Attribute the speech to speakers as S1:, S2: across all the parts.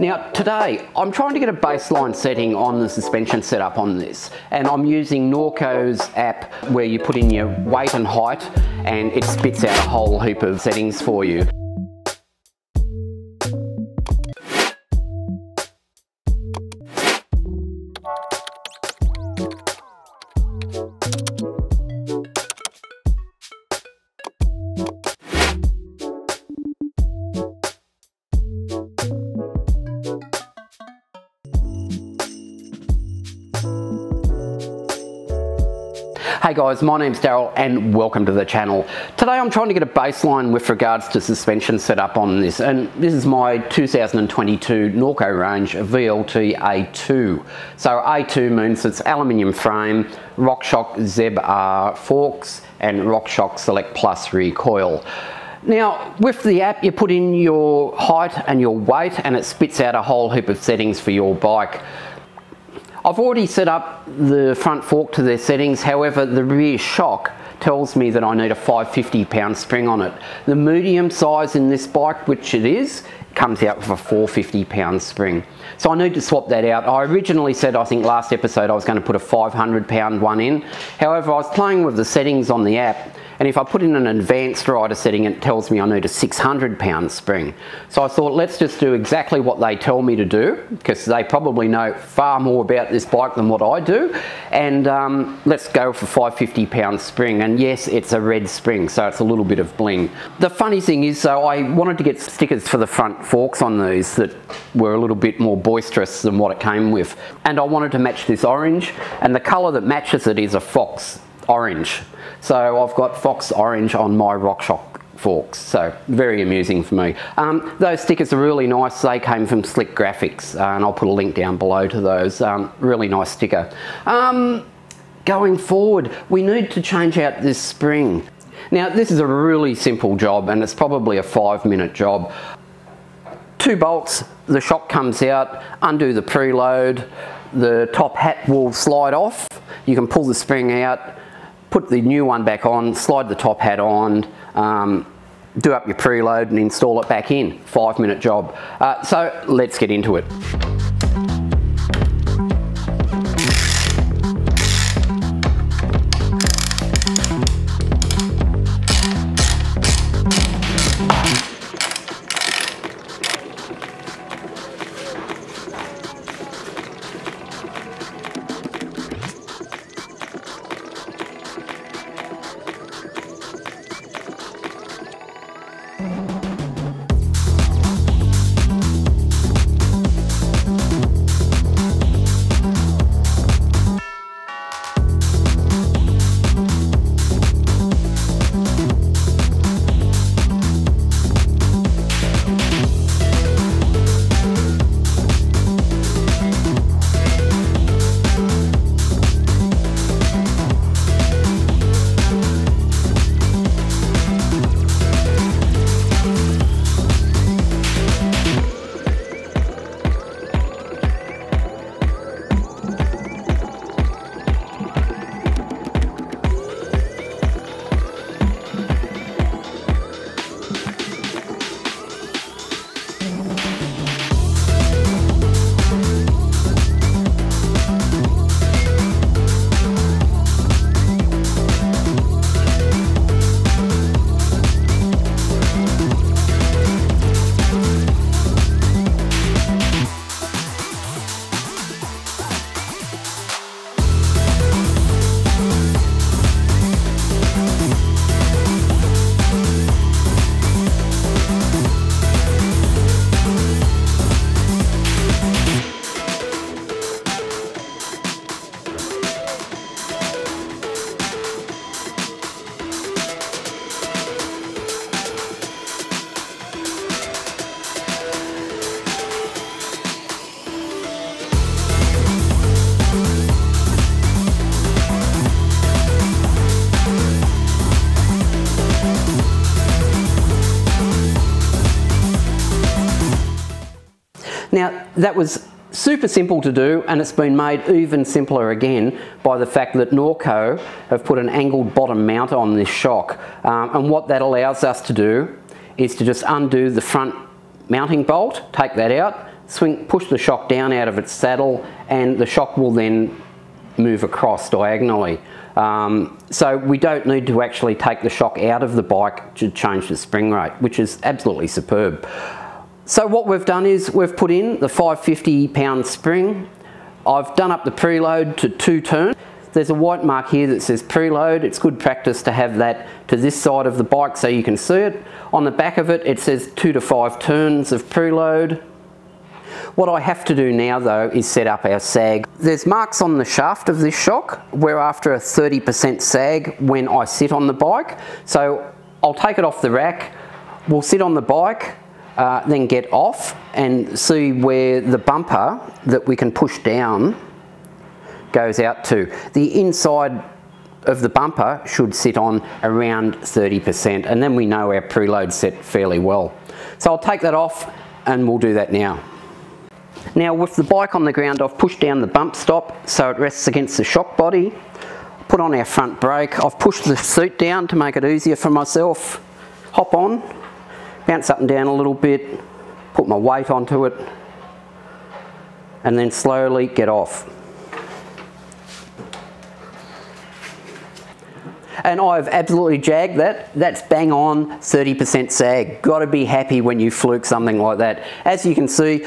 S1: Now today I'm trying to get a baseline setting on the suspension setup on this, and I'm using Norco's app where you put in your weight and height and it spits out a whole heap of settings for you. Hey guys, my name's Daryl and welcome to the channel. Today I'm trying to get a baseline with regards to suspension setup on this, and this is my 2022 Norco Range VLT A2. So A2 means it's aluminium frame, RockShox ZR forks and RockShox Select Plus rear coil. Now with the app you put in your height and your weight and it spits out a whole heap of settings for your bike. I've already set up the front fork to their settings, however the rear shock tells me that I need a 550 pound spring on it. The medium size in this bike, which it is, comes out with a 450 pound spring. So I need to swap that out. I originally said, I think last episode, I was going to put a 500 pound one in. However, I was playing with the settings on the app, and if I put in an advanced rider setting, it tells me I need a 600 pound spring. So I thought, let's just do exactly what they tell me to do, because they probably know far more about this bike than what I do, and let's go for 550 pound spring. And yes, it's a red spring, so it's a little bit of bling. The funny thing is, though, I wanted to get stickers for the front forks on these that were a little bit more boisterous than what it came with, and I wanted to match this orange, and the colour that matches it is a fox orange. So I've got fox orange on my RockShox forks, so very amusing for me. Those stickers are really nice. They came from Slick Graphics, and I'll put a link down below to those. Really nice sticker. Going forward, we need to change out this spring. Now this is a really simple job, and it's probably a 5-minute job. 2 bolts, the shock comes out, undo the preload, the top hat will slide off, you can pull the spring out, put the new one back on, slide the top hat on, do up your preload and install it back in. 5-minute job. So let's get into it. Now that was super simple to do, and it's been made even simpler again by the fact that Norco have put an angled bottom mount on this shock, and what that allows us to do is to just undo the front mounting bolt, take that out, push the shock down out of its saddle, and the shock will then move across diagonally. So we don't need to actually take the shock out of the bike to change the spring rate, which is absolutely superb. So what we've done is we've put in the 550 pound spring. I've done up the preload to 2 turns. There's a white mark here that says preload. It's good practice to have that to this side of the bike so you can see it. On the back of it, it says 2 to 5 turns of preload. What I have to do now though is set up our sag. There's marks on the shaft of this shock. We're after a 30% sag when I sit on the bike. So I'll take it off the rack, we'll sit on the bike, then get off and see where the bumper that we can push down goes out to. The inside of the bumper should sit on around 30%, and then we know our preload's set fairly well. So I'll take that off and we'll do that now. Now with the bike on the ground, I've pushed down the bump stop so it rests against the shock body. Put on our front brake. I've pushed the seat down to make it easier for myself. Hop on, bounce up and down a little bit, put my weight onto it, and then slowly get off. And I've absolutely jagged that. That's bang on 30% sag. Got to be happy when you fluke something like that. As you can see,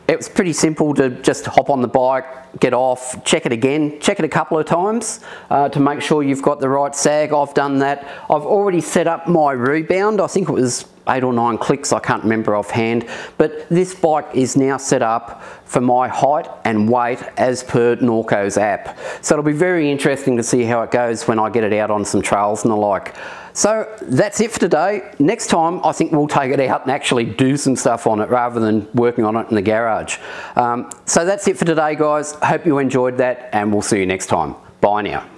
S1: it was pretty simple to just hop on the bike, get off, check it again, check it a couple of times to make sure you've got the right sag. I've done that. I've already set up my rebound. I think it was 8 or 9 clicks, I can't remember offhand, but this bike is now set up for my height and weight as per Norco's app. So it'll be very interesting to see how it goes when I get it out on some trails and the like. So that's it for today. Next time I think we'll take it out and actually do some stuff on it rather than working on it in the garage. So that's it for today guys. Hope you enjoyed that and we'll see you next time. Bye now.